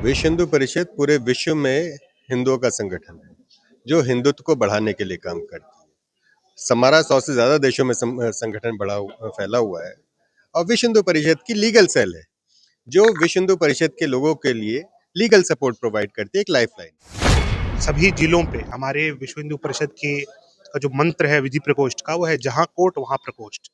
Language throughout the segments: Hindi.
विश्व हिंदू परिषद पूरे विश्व में हिंदुओं का संगठन है, जो हिंदुत्व को बढ़ाने के लिए काम करती है। हमारा 100 से ज़्यादा देशों में संगठन फैला हुआ है और विश्व हिंदू परिषद की लीगल सेल है, जो विश्व हिंदू परिषद के लोगों के लिए लीगल सपोर्ट प्रोवाइड करती है, एक लाइफलाइन। सभी जिलों पे हमारे विश्व हिंदू परिषद के का जो मंत्र है विधि प्रकोष्ठ का, वो है जहां कोर्ट वहां प्रकोष्ठ।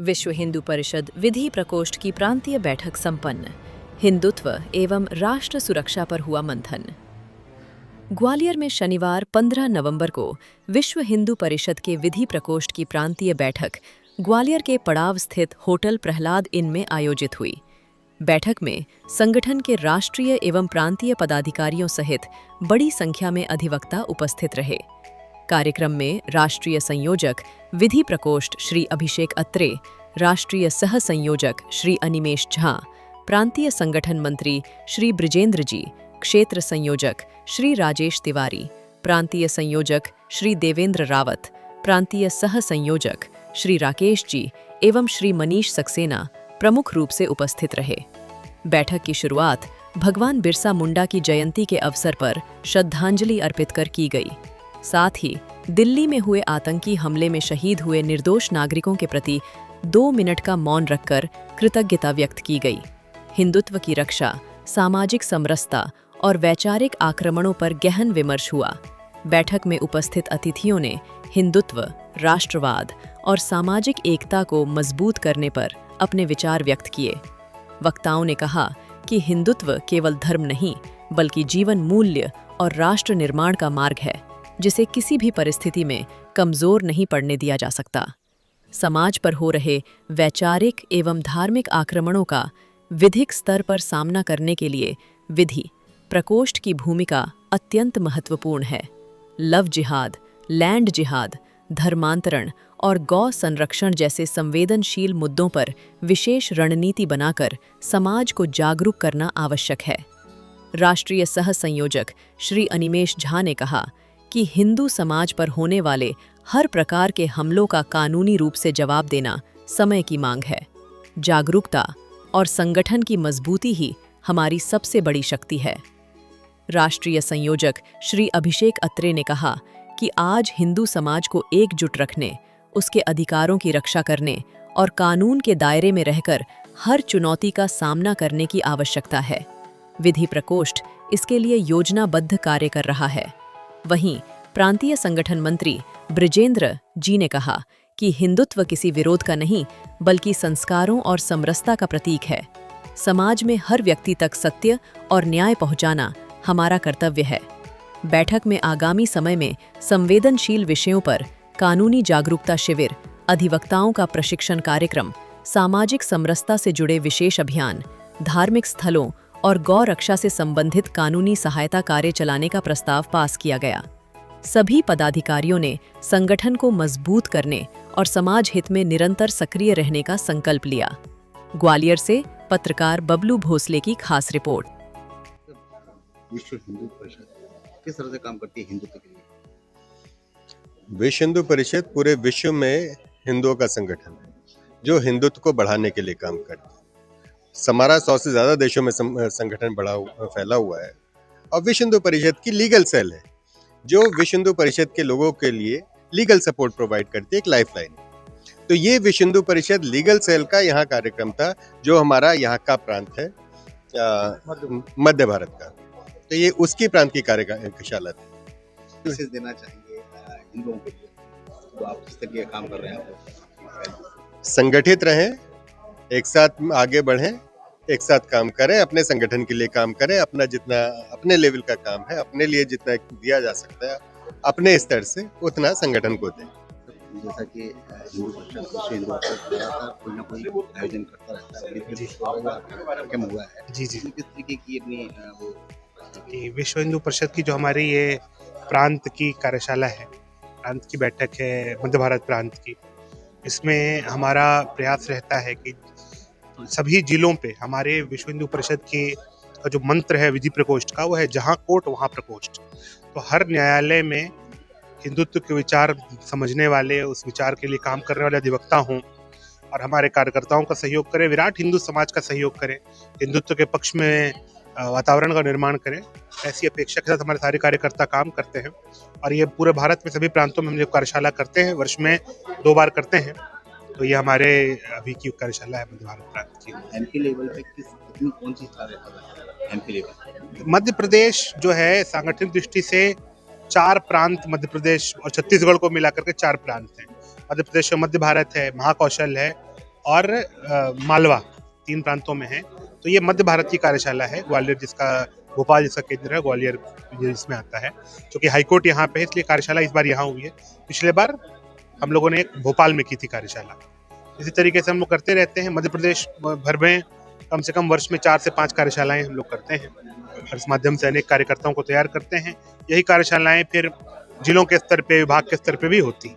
विश्व हिंदू परिषद विधि प्रकोष्ठ की प्रांतीय बैठक संपन्न। हिंदुत्व एवं राष्ट्र सुरक्षा पर हुआ मंथन। ग्वालियर में शनिवार 15 नवंबर को विश्व हिंदू परिषद के विधि प्रकोष्ठ की प्रांतीय बैठक ग्वालियर के पड़ाव स्थित होटल प्रहलाद इन में आयोजित हुई। बैठक में संगठन के राष्ट्रीय एवं प्रांतीय पदाधिकारियों सहित बड़ी संख्या में अधिवक्ता उपस्थित रहे। कार्यक्रम में राष्ट्रीय संयोजक विधि प्रकोष्ठ श्री अभिषेक अत्रे, राष्ट्रीय सह संयोजक श्री अनिमेश झा, प्रांतीय संगठन मंत्री श्री ब्रिजेंद्र जी, क्षेत्र संयोजक श्री राजेश तिवारी, प्रांतीय संयोजक श्री देवेंद्र रावत, प्रांतीय सह संयोजक श्री राकेश जी एवं श्री मनीष सक्सेना प्रमुख रूप से उपस्थित रहे। बैठक की शुरुआत भगवान बिरसा मुंडा की जयंती के अवसर पर श्रद्धांजलि अर्पित कर की गई। साथ ही दिल्ली में हुए आतंकी हमले में शहीद हुए निर्दोष नागरिकों के प्रति 2 मिनट का मौन रखकर कृतज्ञता व्यक्त की गई। हिंदुत्व की रक्षा, सामाजिक समरसता और वैचारिक आक्रमणों पर गहन विमर्श हुआ। बैठक में उपस्थित अतिथियों ने हिंदुत्व, राष्ट्रवाद और सामाजिक एकता को मजबूत करने पर अपने विचार व्यक्त किए। वक्ताओं ने कहा कि हिंदुत्व केवल धर्म नहीं, बल्कि जीवन मूल्य और राष्ट्र निर्माण का मार्ग है, जिसे किसी भी परिस्थिति में कमजोर नहीं पड़ने दिया जा सकता। समाज पर हो रहे वैचारिक एवं धार्मिक आक्रमणों का विधिक स्तर पर सामना करने के लिए विधि प्रकोष्ठ की भूमिका अत्यंत महत्वपूर्ण है। लव जिहाद, लैंड जिहाद, धर्मांतरण और गौ संरक्षण जैसे संवेदनशील मुद्दों पर विशेष रणनीति बनाकर समाज को जागरूक करना आवश्यक है। राष्ट्रीय सह संयोजक श्री अनिमेश झा ने कहा कि हिंदू समाज पर होने वाले हर प्रकार के हमलों का कानूनी रूप से जवाब देना समय की मांग है। जागरूकता और संगठन की मजबूती ही हमारी सबसे बड़ी शक्ति है। राष्ट्रीय संयोजक श्री अभिषेक अत्रे ने कहा कि आज हिंदू समाज को एकजुट रखने, उसके अधिकारों की रक्षा करने और कानून के दायरे में रहकर हर चुनौती का सामना करने की आवश्यकता है। विधि प्रकोष्ठ इसके लिए योजनाबद्ध कार्य कर रहा है। वहीं प्रांतीय संगठन मंत्री ब्रिजेंद्र जी ने कहा कि हिंदुत्व किसी विरोध का नहीं, बल्कि संस्कारों और समरसता का प्रतीक है। समाज में हर व्यक्ति तक सत्य और न्याय पहुंचाना हमारा कर्तव्य है। बैठक में आगामी समय में संवेदनशील विषयों पर कानूनी जागरूकता शिविर, अधिवक्ताओं का प्रशिक्षण कार्यक्रम, सामाजिक समरसता से जुड़े विशेष अभियान, धार्मिक स्थलों और गौ रक्षा से संबंधित कानूनी सहायता कार्य चलाने का प्रस्ताव पास किया गया। सभी पदाधिकारियों ने संगठन को मजबूत करने और समाज हित में निरंतर सक्रिय रहने का संकल्प लिया। ग्वालियर से पत्रकार बबलू भोसले की खास रिपोर्ट। विश्व हिंदू परिषद किस तरह से काम करती है हिंदुत्व के लिए? विश्व हिंदू परिषद पूरे विश्व में हिंदुओं का संगठन है, जो हिंदुत्व को बढ़ाने के लिए काम करती है। हमारा 100 से ज़्यादा देशों में संगठन फैला हुआ है और विश्व हिंदू परिषद की लीगल सेल है, जो विश्व हिंदू परिषद के लोगों के लिए लीगल सपोर्ट प्रोवाइड करती है, एक लाइफलाइन। तो ये विश्व हिंदू परिषद लीगल सेल का यहाँ कार्यक्रम था, जो हमारा यहाँ का प्रांत है मध्य भारत का, तो ये उसकी प्रांत की कार्यशाला थी। मैसेज देना चाहेंगे हिंदुओं के लिए, तो आप किस तरह काम कर रहे हैं? आप संगठित रहें, एक साथ आगे बढ़ें, एक साथ काम करें, अपने संगठन के लिए काम करें, अपना जितना अपने लेवल का काम है, अपने लिए जितना दिया जा सकता है अपने स्तर से उतना संगठन को दें। जैसा कि हिंदू परिषद विश्व हिंदू परिषद लगातार कोई ना कोई आयोजन करता रहता है, क्या हुआ है जी। किस तरीके की अपनी वो कि विश्व हिंदू परिषद की जो हमारी ये प्रांत की कार्यशाला है, प्रांत की बैठक है मध्य भारत प्रांत की, इसमें हमारा प्रयास रहता है कि सभी जिलों पे हमारे विश्व हिंदू परिषद के का जो मंत्र है विधि प्रकोष्ठ का, वो है जहां कोर्ट वहां प्रकोष्ठ। तो हर न्यायालय में हिंदुत्व के विचार समझने वाले, उस विचार के लिए काम करने वाले अधिवक्ता हों, और हमारे कार्यकर्ताओं का सहयोग करें, विराट हिंदू समाज का सहयोग करें, हिंदुत्व के पक्ष में वातावरण का निर्माण करें। ऐसी अपेक्षा के साथ हमारे सारे कार्यकर्ता काम करते हैं और ये पूरे भारत में सभी प्रांतों में हम जो कार्यशाला करते हैं, वर्ष में 2 बार करते हैं। तो ये हमारे अभी की कार्यशाला है मध्य भारत प्रांत की। एमपी लेवल पे कितनी कौन सी कार्यशाला एमपी लेवल? मध्य प्रदेश जो है सांगठनिक दृष्टि से 4 प्रांत, मध्य प्रदेश और छत्तीसगढ़ को मिलाकर के 4 प्रांत हैं। मध्य प्रदेश में मध्य भारत है, महाकौशल है और मालवा 3 प्रांतों में है। तो ये मध्य भारत की कार्यशाला है। ग्वालियर जिसका, भोपाल जिसका केंद्र है, ग्वालियर जिसमें आता है। क्योंकि हाईकोर्ट यहाँ पे है इसलिए कार्यशाला इस बार यहाँ हुई है। पिछले बार हम लोगों ने एक भोपाल में की थी कार्यशाला। इसी तरीके से हम लोग करते रहते हैं। मध्य प्रदेश भर में कम से कम वर्ष में 4 से 5 कार्यशालाएं हम लोग करते हैं और इस माध्यम से अनेक कार्यकर्ताओं को तैयार करते हैं। यही कार्यशालाएं फिर जिलों के स्तर पे, विभाग के स्तर पे भी होती हैं।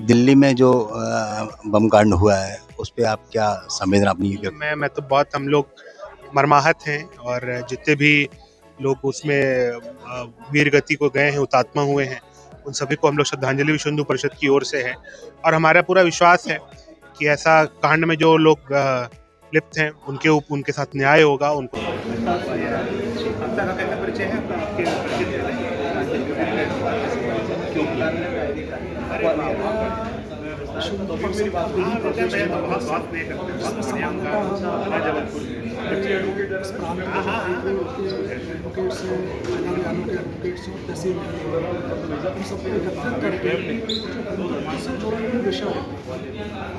दिल्ली में जो बम कांड हुआ है उस पे आप क्या संवेदना अपनी? मैं तो बहुत, हम लोग मर्माहत हैं और जितने भी लोग उसमें वीर गति को गए हैं, हुतात्मा हुए हैं, उन सभी को हम लोग श्रद्धांजलि विश्व हिंदू परिषद की ओर से है। और हमारा पूरा विश्वास है कि ऐसा कांड में जो लोग लिप्त हैं उनके साथ न्याय होगा। उनको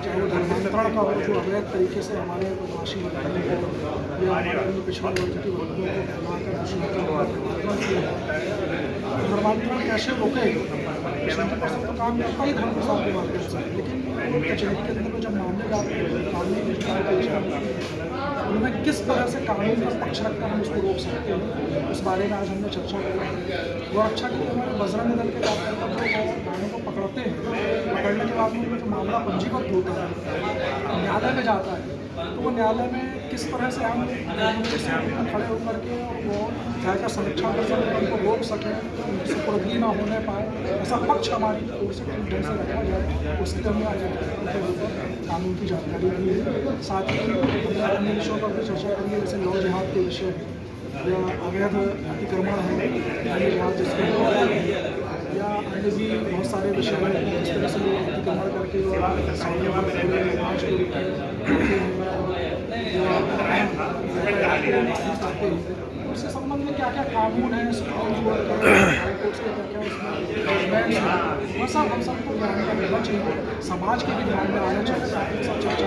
चाहे वो धर्मांतरण का हो, जो अवैध तरीके से हमारे बदमाशी वर्गों को या हमारे पिछड़े वर्ग की वर्गों को धर्मांतरण धर्मांतरण कैसे रोके? शांति परिषद तो काम करता ही धर्म के साथ विवाद कर सकते, लेकिन कचहरी के अंदर जब मामले जाते हैं, कानूनी उनमें किस तरह से कानून का पक्ष रखकर हम उसको रोक सकते हैं, इस बारे में आज हमने चर्चा की। वो अच्छा कि हमारे बजरंग दल के कार्यकर्ता गाड़ियों को पकड़ते हैं, पकड़ने के बाद में उनका जो मामला पंजीबद्ध होता है, न्यायालय में जाता है, तो वो न्यायालय में किस तरह से हम खड़े होकर के वो न्याय का समीक्षा कर सकें, उनको रोक सकें, उनकी सुपुर्दगी ना होने पाए, ऐसा पक्ष हमारी ओर से किस ढंग से रखा जाए, उसके हमने आज कानून की जानकारी दी है। साथ ही हमने अन्य विषयों पर भी चर्चा करी है, जैसे लौ जिहाद के विषय या अवैध अतिक्रमण है, जिहाद जिसको या अन्य भी बहुत सारे विषय हैं जिस तरह से लोग अतिक्रमण करके उसके संबंध में क्या क्या कानून है, सुप्रीम कोर्ट के, हाई कोर्ट के क्या क्या उसमें वह सब हम सबको ध्यान में रखना चाहिए, समाज के भी ध्यान में आना चाहिए, सब चर्चा